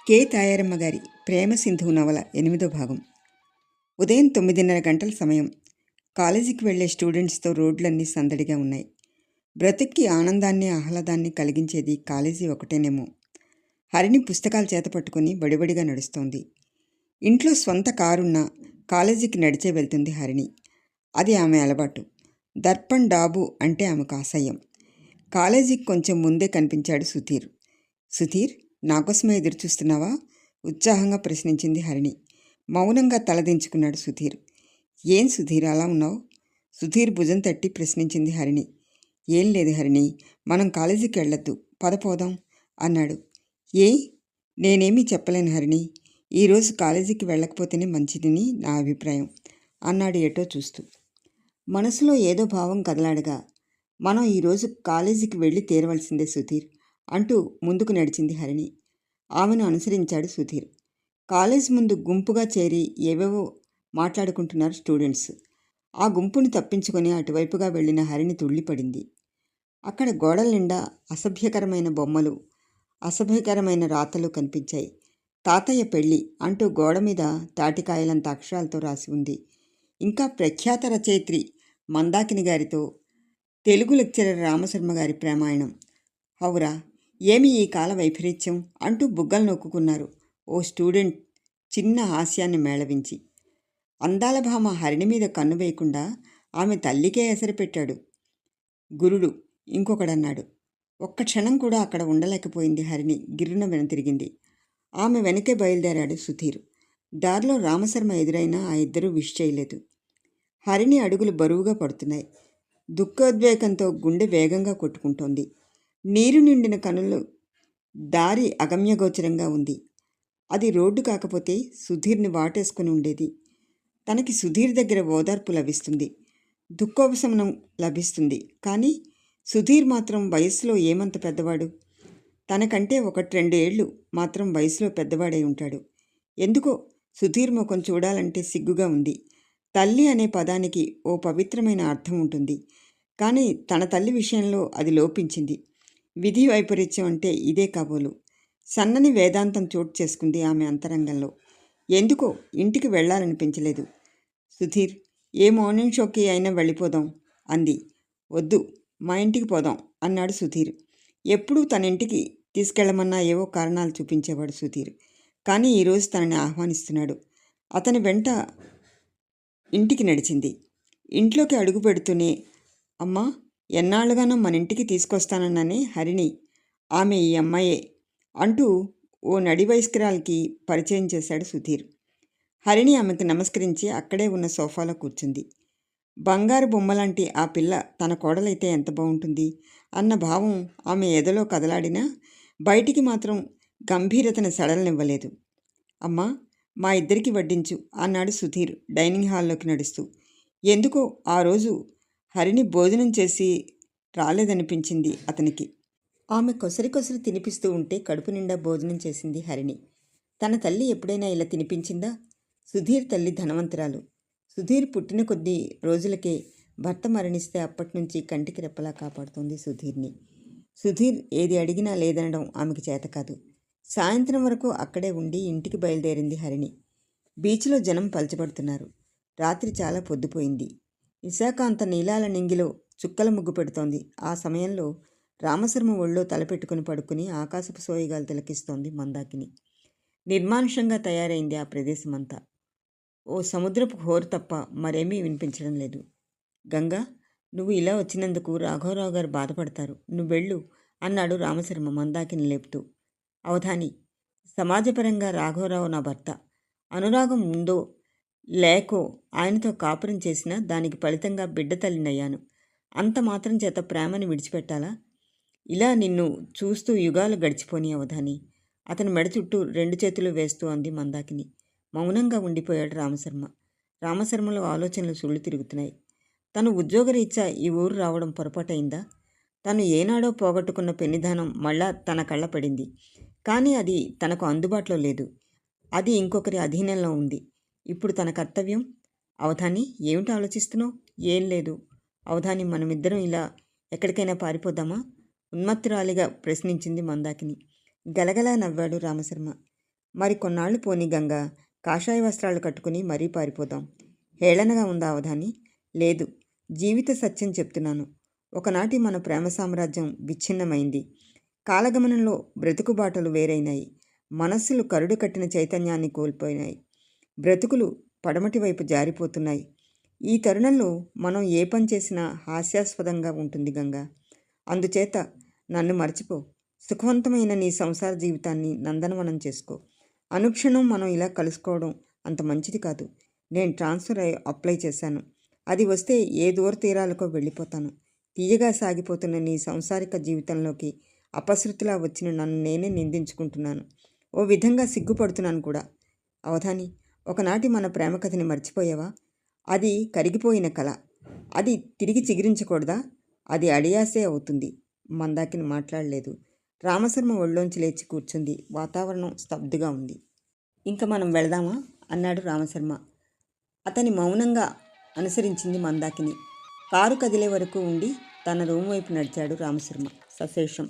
K Tayaramma గారి ప్రేమ సింధువు నవల 8వ భాగం. ఉదయం 9:30 గంటల సమయం. కాలేజీకి వెళ్లే స్టూడెంట్స్తో రోడ్లన్నీ సందడిగా ఉన్నాయి. బ్రతుక్కి ఆనందాన్ని ఆహ్లాదాన్ని కలిగించేది కాలేజీ ఒకటేనేమో. హరిణి పుస్తకాలు చేత పట్టుకుని బడిబడిగా నడుస్తోంది. ఇంట్లో స్వంత కారున్నా కాలేజీకి నడిచే వెళ్తుంది హరిణి. అది ఆమె అలవాటు. దర్పణ్ డాబు అంటే ఆమెకు అసహ్యం. కాలేజీకి కొంచెం ముందే కనిపించాడు సుధీర్. సుధీర్, నాకోసమే ఎదురుచూస్తున్నావా? ఉత్సాహంగా ప్రశ్నించింది హరిణి. మౌనంగా తలదించుకున్నాడు సుధీర్. ఏం సుధీర్ అలా ఉన్నావు? సుధీర్ భుజం తట్టి ప్రశ్నించింది హరిణి. ఏం లేదు హరిణి, మనం కాలేజీకి వెళ్ళొద్దు, పదపోదాం అన్నాడు. ఏ? నేనేమీ చెప్పలేను హరిణి. ఈరోజు కాలేజీకి వెళ్ళకపోతేనే మంచిదని నా అభిప్రాయం అన్నాడు ఎటో చూస్తూ. మనసులో ఏదో భావం కదలాడగా, మనం ఈరోజు కాలేజీకి వెళ్ళి తీరవలసిందే సుధీర్ అంటూ ముందుకు నడిచింది హరిణి. ఆమెను అనుసరించాడు సుధీర్. కాలేజ్ ముందు గుంపుగా చేరి ఏవేవో మాట్లాడుకుంటున్నారు స్టూడెంట్స్. ఆ గుంపుని తప్పించుకొని అటువైపుగా వెళ్ళిన హరిణి తుళ్ళిపడింది. అక్కడ గోడల నిండా అసభ్యకరమైన బొమ్మలు, అసభ్యకరమైన రాతలు కనిపించాయి. తాతయ్య పెళ్ళి అంటూ గోడ మీద తాటికాయలంత అక్షరాలతో రాసి ఉంది. ఇంకా ప్రఖ్యాత రచయిత్రి మందాకిని గారితో తెలుగు లెక్చరర్ రామశర్మ గారి ప్రేమాయణం. హౌరా, ఏమి ఈ కాల వైపరీత్యం అంటూ బుగ్గలు నొక్కుకున్నారు ఓ స్టూడెంట్ చిన్న హాస్యాన్ని మేళవించి. అందాల భామ హరిణి మీద కన్ను వేయకుండా ఆమె తల్లికే ఎసరు పెట్టాడు గురుడు ఇంకొకడన్నాడు. ఒక్క క్షణం కూడా అక్కడ ఉండలేకపోయింది హరిణి. గిర్రున వెనుతిరిగింది. ఆమె వెనకే బయలుదేరాడు సుధీర్. దారిలో రామశర్మ ఎదురైనా ఆ ఇద్దరూ విష్ చేయలేదు. హరిణి అడుగులు బరువుగా పడుతున్నాయి. దుఃఖోద్వేగంతో గుండె వేగంగా కొట్టుకుంటోంది. నీరు నిండిన కనులు దారి అగమ్యగోచరంగా ఉంది. అది రోడ్డు కాకపోతే సుధీర్ని వాటేసుకుని ఉండేది. తనకి సుధీర్ దగ్గర ఓదార్పు లభిస్తుంది, దుఃఖోపశమనం లభిస్తుంది. కానీ సుధీర్ మాత్రం వయసులో ఏమంత పెద్దవాడు? తనకంటే 1-2 ఏళ్ళు మాత్రం వయసులో పెద్దవాడై ఉంటాడు. ఎందుకో సుధీర్ ముఖం చూడాలంటే సిగ్గుగా ఉంది. తల్లి అనే పదానికి ఓ పవిత్రమైన అర్థం ఉంటుంది. కానీ తన తల్లి విషయంలో అది లోపించింది. విధి వైపరీత్యం అంటే ఇదే కాబోలు. సన్నని వేదాంతం చోటు చేసుకుంది ఆమె అంతరంగంలో. ఎందుకో ఇంటికి వెళ్ళాలనిపించలేదు. సుధీర్, ఏ మార్నింగ్ షోకి అయినా వెళ్ళిపోదాం అంది. వద్దు, మా ఇంటికి పోదాం అన్నాడు సుధీర్. ఎప్పుడూ తన ఇంటికి తీసుకెళ్లమన్నా ఏవో కారణాలు చూపించేవాడు సుధీర్. కానీ ఈరోజు తనని ఆహ్వానిస్తున్నాడు. అతని వెంట ఇంటికి నడిచింది. ఇంట్లోకి అడుగు పెడుతూనే, అమ్మా, ఎన్నాళ్ళుగానో మన ఇంటికి తీసుకొస్తానన్నానే హరిణి, ఆమె ఈ అమ్మాయే అంటూ ఓ నడి వయస్కురాలకి పరిచయం చేశాడు సుధీర్. హరిణి ఆమెకు నమస్కరించి అక్కడే ఉన్న సోఫాలో కూర్చుంది. బంగారు బొమ్మలాంటి ఆ పిల్ల తన కోడలైతే ఎంత బాగుంటుంది అన్న భావం ఆమె ఎదలో కదలాడినా బయటికి మాత్రం గంభీరతను సడలనివ్వలేదు. అమ్మా, మా ఇద్దరికి వడ్డించు అన్నాడు సుధీర్ డైనింగ్ హాల్లోకి నడుస్తూ. ఎందుకో ఆ రోజు హరిణి భోజనం చేసి రాలేదనిపించింది అతనికి. ఆమె కొసరి కొసరి తినిపిస్తూ ఉంటే కడుపు నిండా భోజనం చేసింది హరిణి. తన తల్లి ఎప్పుడైనా ఇలా తినిపించిందా? సుధీర్ తల్లి ధనవంతురాలు. సుధీర్ పుట్టిన కొద్ది రోజులకే భర్త మరణిస్తే అప్పటినుంచి కంటికి రెప్పలా కాపాడుతోంది సుధీర్ని. సుధీర్ ఏది అడిగినా లేదనడం ఆమెకు చేత కాదు. సాయంత్రం వరకు అక్కడే ఉండి ఇంటికి బయలుదేరింది హరిణి. బీచ్లో జనం పలచబడుతున్నారు. రాత్రి చాలా పొద్దుపోయింది. విశాఖ అంత నీలాల నింగిలో చుక్కల ముగ్గు పెడుతోంది. ఆ సమయంలో రామశర్మ ఒళ్ళో తలపెట్టుకుని పడుకుని ఆకాశపు సోయగాలు తిలకిస్తోంది మందాకిని. నిర్మానుషంగా తయారైంది ఆ ప్రదేశమంతా. ఓ సముద్రపు హోరు తప్ప మరేమీ వినిపించడం లేదు. గంగా, నువ్వు ఇలా వచ్చినందుకు రాఘవరావు గారు బాధపడతారు, నువ్వెళ్ళు అన్నాడు రామశర్మ మందాకిని లేపుతూ. అవధాని, సమాజపరంగా రాఘవరావు నా భర్త. అనురాగం ఉందో లేకో ఆయనతో కాపురం చేసినా దానికి ఫలితంగా బిడ్డ తల్లినయ్యాను. అంత మాత్రం చేత ప్రేమని విడిచిపెట్టాలా? ఇలా నిన్ను చూస్తూ యుగాలు గడిచిపోని అవధాని, అతని మెడ చుట్టూ 2 చేతులు వేస్తూ అంది మందాకిని. మౌనంగా ఉండిపోయాడు రామశర్మ. రామశర్మలో ఆలోచనలు సుళ్ళు తిరుగుతున్నాయి. తను ఉద్యోగరీత్యా ఈ ఊరు రావడం పొరపాటైందా? తను ఏనాడో పోగొట్టుకున్న పెన్నిధానం మళ్ళా తన కళ్ళ పడింది. కానీ అది తనకు అందుబాటులో లేదు. అది ఇంకొకరి అధీనంలో ఉంది. ఇప్పుడు తన కర్తవ్యం. అవధాని, ఏమిటి ఆలోచిస్తున్నావు? ఏం లేదు అవధాని, మనమిద్దరం ఇలా ఎక్కడికైనా పారిపోదామా? ఉన్మత్తురాలిగా ప్రశ్నించింది మందాకిని. గలగలా నవ్వాడు రామశర్మ. మరి కొన్నాళ్ళు పోనీ గంగా, కాషాయ వస్త్రాలు కట్టుకుని మరీ పారిపోదాం. హేళనగా ఉందా అవధాని? లేదు, జీవిత సత్యం చెప్తున్నాను. ఒకనాటి మన ప్రేమ సామ్రాజ్యం విచ్ఛిన్నమైంది. కాలగమనంలో బ్రతుకుబాటలు వేరైనాయి. మనస్సులు కరుడు కట్టిన చైతన్యాన్ని కోల్పోయినాయి. బ్రతుకులు పడమటి వైపు జారిపోతున్నాయి. ఈ తరుణంలో మనం ఏ పని చేసినా హాస్యాస్పదంగా ఉంటుంది గంగా. అందుచేత నన్ను మర్చిపో. సుఖవంతమైన నీ సంసార జీవితాన్ని నందనవనం చేసుకో. అనుక్షణం మనం ఇలా కలుసుకోవడం అంత మంచిది కాదు. నేను ట్రాన్స్ఫర్ అప్లై చేశాను. అది వస్తే ఏ దూర తీరాలకో వెళ్ళిపోతాను. తీయగా సాగిపోతున్న నీ సంసారిక జీవితంలోకి అపశృతిలా వచ్చిన నన్ను నేనే నిందించుకుంటున్నాను. ఓ విధంగా సిగ్గుపడుతున్నాను కూడా. అవధాని, ఒకనాటి మన ప్రేమ కథని మర్చిపోయావా? అది కరిగిపోయిన కళ. అది తిరిగి చిగురించకూడదా? అది అడియాసే అవుతుంది. మందాకిని మాట్లాడలేదు. రామశర్మ ఒళ్ళోంచి లేచి కూర్చుంది. వాతావరణం స్తబ్దుగా ఉంది. ఇంక మనం వెళదామా అన్నాడు రామశర్మ. అతని మౌనంగా అనుసరించింది మందాకిని. కారు కదిలే వరకు ఉండి తన రూమ్ వైపు నడిచాడు రామశర్మ సశేషం.